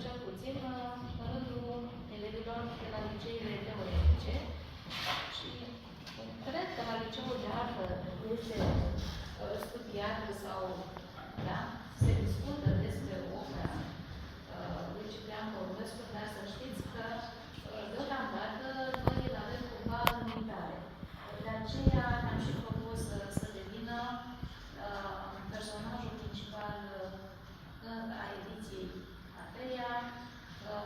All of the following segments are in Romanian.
cel puțin în rândul elevilor de la liceele teoretice. Și cred că la liceul de artă este studiat sau se discută despre opera lui Ciprian Porumbescu, dar să știți că deocamdată noi îl avem cumva în uitare. De aceea am și propus să devină personajul principal a ediției a treia,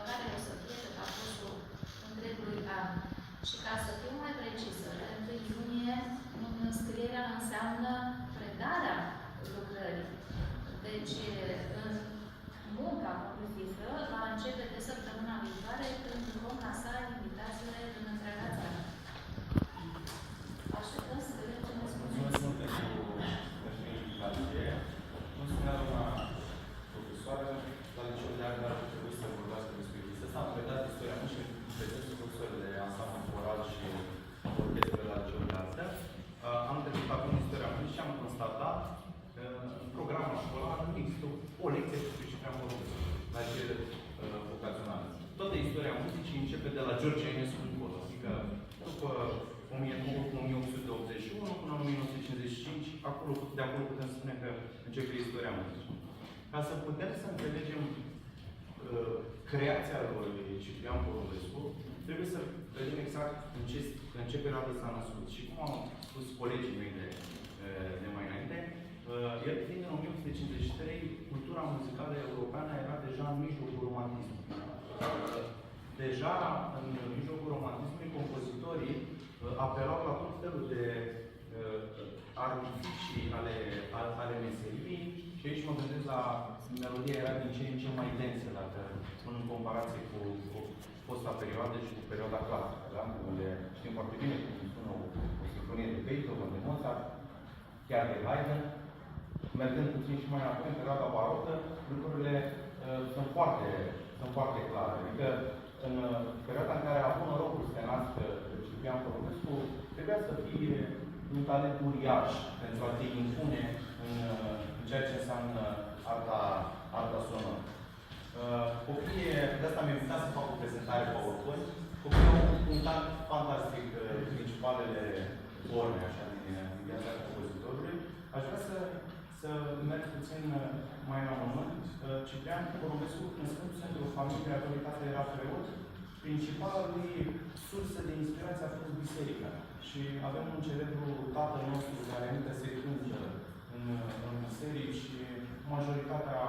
care o să fie pe parcursul întregului an. Și ca să fiu mai precisă, în 1 iunie înscrierea înseamnă predarea lucrării. Deci, în munca propriu-zisă va începe de săptămâna viitoare, când vom lansa invitațiile în întreaga țară. Așteptăm să vedem ce ne spuneți. Mulțumesc pentru invitație. Cum spunea doamna profesoară, la liceul de artă ar trebui să vorbească despre chestia asta. Am predat istoria mea și predestul profesorii de ansamblu coral și orchestră la liceul de artă. Am trecut acum istoria mea și am constatat că în programul școlar nu există o lecție despre Ciprian Porumbescu la licee vocațional. Toată istoria muzicii începe de la George Enescu încolo, adică după 1881 până în 1955, de acolo putem spune că începe istoria muzicii. Ca să putem să înțelegem creația lui Ciprian Porumbescu, trebuie să vedem exact în ce perioadă s-a născut. Și cum au spus colegii mei de mai înainte, el fiind în 1853, cultura muzicală europeană era deja în mijlocul romantismului. Deja în mijlocul romantismului, compozitorii apelau la tot felul de artificii ale meseriei și aici mă gândesc la melodia era din ce în ce mai densă, dacă în comparație cu fosta perioadă și cu perioada clasică, da? Unde știm foarte bine cum sună o sinfonie de Beethoven, de Mozart, chiar de Haydn. Mergând puțin și mai înapoi, în perioada barocă, lucrurile sunt foarte clare. Adică, în perioada în care a avut norocul să se nască Ciprian Porumbescu, trebuia să fie un talent uriaș pentru a te impune în ceea ce înseamnă arta sonoră. Copiii, de asta mi-am invitat să fac o prezentare PowerPoint. Copiii au un talent fantastic, principalele forme, așa, din viața compozitorului. Aș vrea să merg puțin mai în amănunt. Ciprian Porumbescu, născându-se într-o familie care autoritatea era preot, principala lui sursă de inspirație a fost biserica. Și avem un celebru tatăl nostru care încă se cântă în biserici și majoritatea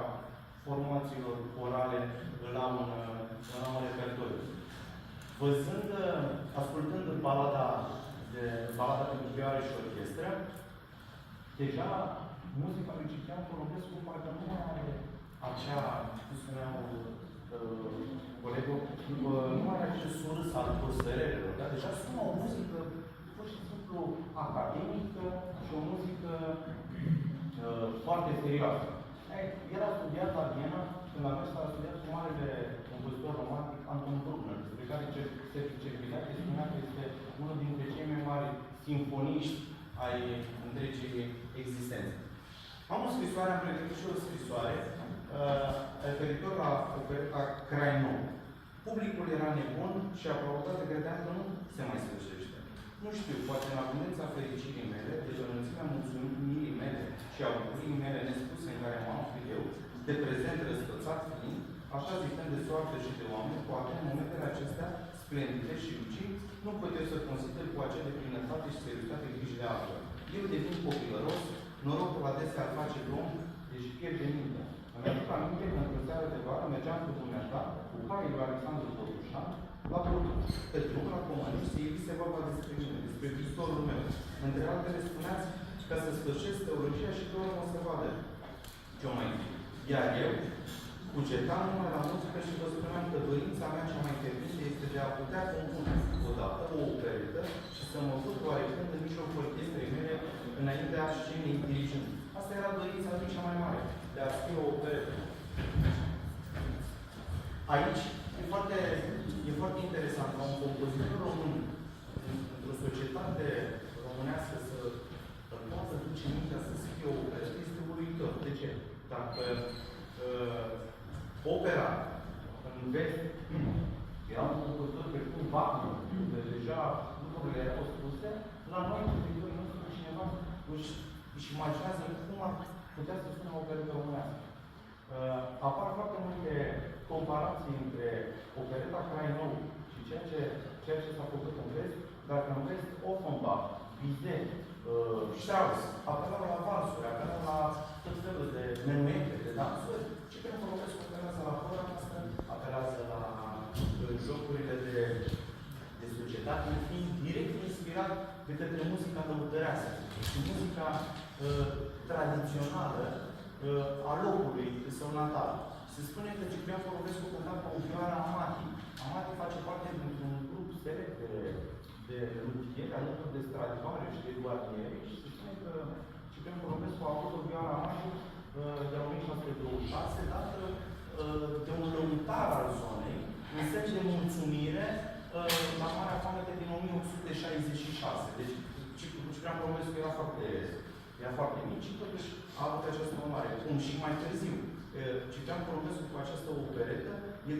formațiilor orale îl au în repertoriu. Ascultând balada pentru vioară și orchestră, deja muzica lui Ciprian Porumbescu parcă nu are acea, cum spuneau colegul, nu are acel surâs al păsărelelor, dar deja sună o muzică pur și simplu academică și o muzică foarte serioasă. El a studiat la Viena, când a mers, a studiat cu marele compozitor romantic Anton Bruckner, despre care Cervidache spunea că este unul dintre cei mai mari simfoniști ai întregii existențe. Am o scrisoare, am pregătit și o scrisoare referitor la opereta Crainov. Publicul era nebun și aplaudat de credeam că nu se mai sfârșește. Nu știu, poate în abundența fericirii mele, deci în înălțimea mulțumirii mele și a bucuriei mele nespuse în care mă aflu eu, de prezent răsfățat fiind, așa zicând de soartă și de oameni, poate în momentele acestea splendide și lucii, nu pot eu să consider cu acele plinătate și seriozitate grijile altora. Eu devin copilăros, norocul adesea ar face om, deci pierde mintea. Îmi aduc aminte că într-o seară de vară mergeam cu dumneata, cu caii lui Alexandru Botușan, la Bordeaux. Pe drum la Comănești se ivise vorba despre mine, despre viitorul meu. Între altele spuneați ca să sfârșesc teologia și doar o să vadă ce-o mai zic. Iar eu cugetam numai la muzică și vă spuneam că dorința mea cea mai fierbinte este de a putea compune odată o operetă și să mă văd oarecând în mijlocul orchestrei mele înaintea scenei dirigând. Asta era dorința lui cea mai mare, de a scrie o operetă. Aici e foarte interesant ca un compozitor român într-o societate românească să poată duce mintea să scrie o operetă este uluitor. De ce? Dacă opera în vest, erau compozitori precum Wagner, unde deja lucrurile erau spuse, la noi, în teritoriul nostru, cineva își imaginează cum ar putea să sună o operetă românească. Apar foarte multe comparații între opereta Crainou și ceea ce s-a făcut în vest, dar în vest Offenbach, Bizet, Strauss, apelau la valsuri, apelau la tot felul de menuete, de dansuri, și când Popescu apelează la flora noastră, apelează la jocurile de societate, fiind direct inspirat de către muzica lăudărească și muzica tradițională a locului său natal. Se spune că Ciprian Porumbescu cânta pe o vioară Amati. Amati face parte dintr-un grup select de luthieri, alături de Stradivarius și de Guarnieri, și se spune că Ciprian Porumbescu a avut o vioară Amati de 1626, dată de un lăutar al zonei, în semn de mulțumire la Marea Foamete din 1866. Deci, Ciprian Porumbescu era foarte mic și totuși a avut această onoare. Cum și mai târziu, Ciprian Porumbescu cu această operetă, el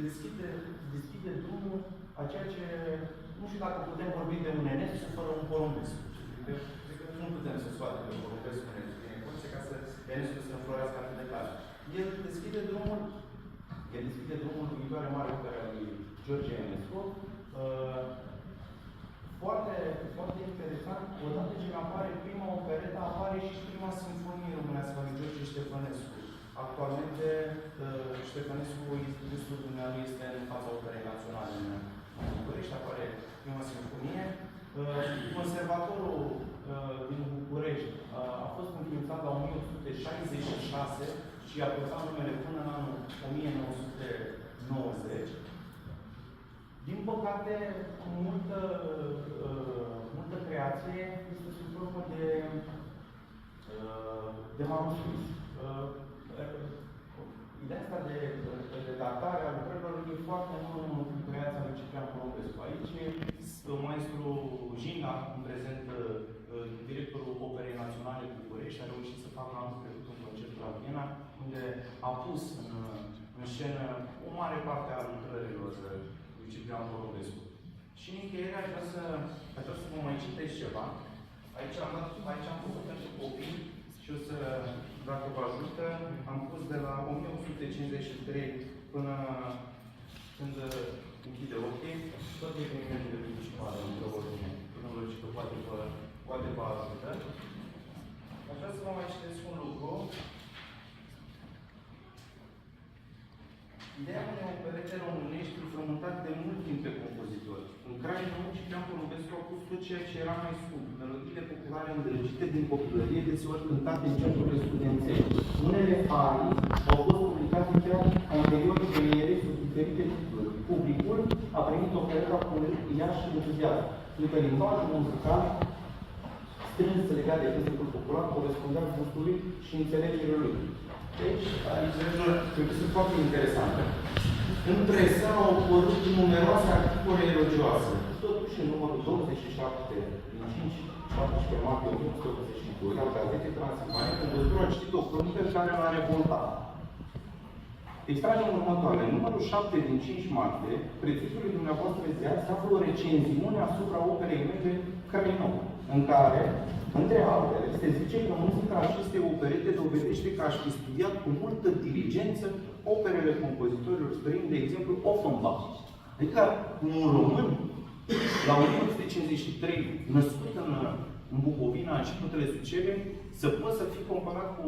deschide drumul a ceea ce, nu știu dacă putem vorbi de un Enescu fără un Porumbescu. Cred că nu putem să scoatem de Porumbescu în ecuție ca să Enescu să înflorească atât de clar. El deschide drumul viitoare mare opere a lui George Enescu. Foarte, foarte interesant, odată ce apare prima operetă, apare și prima sinfonie românească a lui George Ștefănescu. Actualmente, Ștefănescu, Institutul Dumnealui este în fața Operei Naționale în București, apare prima sinfonie. Conservatorul din București a fost înființat la 1866 și a purtat numele până în anul 1990. Din păcate, multă creație este sub formă de manuscris. Ideea asta de datare a lucrărilor e foarte mult în creația lui Ciprian Porumbescu. Aici, maestru Jinga, în prezent directorul Operei Naționale București, a reușit să facă anul trecut un concert la Viena, unde a pus în scenă o mare parte a lucrărilor lui Ciprian Porumbescu. Și în încheiere aș vrea să vă mai citesc ceva. Aici am făcut pentru copii și o să, dacă vă ajută, am pus de la 1853 până când închide ochii, toate evenimentele principale într-o ordine, cronologică, poate vă ajută. Aș vrea să vă mai citesc un lucru. Ideea unei operete românești frământat de mult timp pe compozitori. În Crainou, Ciprian Porumbescu a pus tot ceea ce era mai scump. Melodiile populare îndrăgite din copilărie, deseori cântate în centrurile studențești. Unele arii au fost publicate chiar anterior premierei sub diferite titluri. Publicul a primit opereta cu uriaș și entuziasm, fiindcă limbajul muzical strâns legat de cântecul popular corespundea gustului și înțelegerii lui. Deci, aici trebuie să fie foarte interesantă. În presă au apărut numeroase articole elogioase. Totuși, în numărul 27 din 5-17 martie 1982 al Gazetei Transilvania, compozitorul a citit o cronică care l-a revoltat. Extragem următoare. În numărul 7 din 5 martie, prețuitul dumneavoastră ziar se află o recenziune asupra operei mele Crainou, în care, între altele, se zice că muzica acestei operete dovedește că aș fi studiat cu multă diligență operele compozitorilor străini, de exemplu, Offenbach. Adică un român, la 1953, născut în Bucovina, în Ciputele Sucere, să poți să fii comparat cu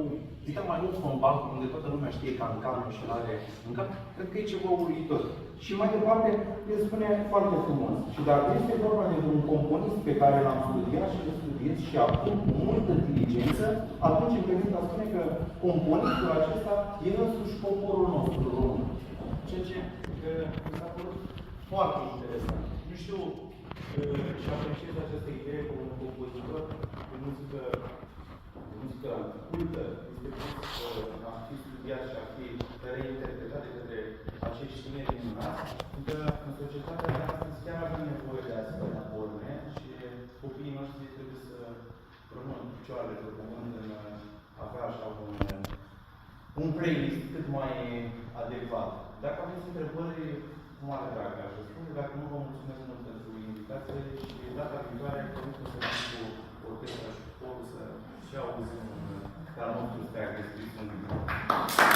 mai Offenbach, unde toată lumea știe cancanul și l-are în cap, cred că e ceva uluitor. Și mai departe, el spune foarte frumos. Și dacă este vorba de un componist pe care l-am studiat și îl studiez și acum cu multă diligență, atunci îmi permit a spune că componistul acesta e însuși poporul nostru român. Ceea ce mi s-a părut foarte interesant. Nu știu, și apreciez această idee cu un compozitor de muzică cultă, este pus a fi studiat și a fi reinterpretat de către acești tineri minunați, că în societatea de astăzi chiar avem nevoie de asemenea forme și copiii noștri trebuie să rămână în picioare pe pământ în a avea așa un playlist cât mai adecvat. Dacă aveți întrebări, cu mare drag aș răspunde. Dacă nu, vă mulțumesc mult pentru invitație și data viitoare, promit că să vin cu orchestra și cu corul să și auzim ca nostru steag despre un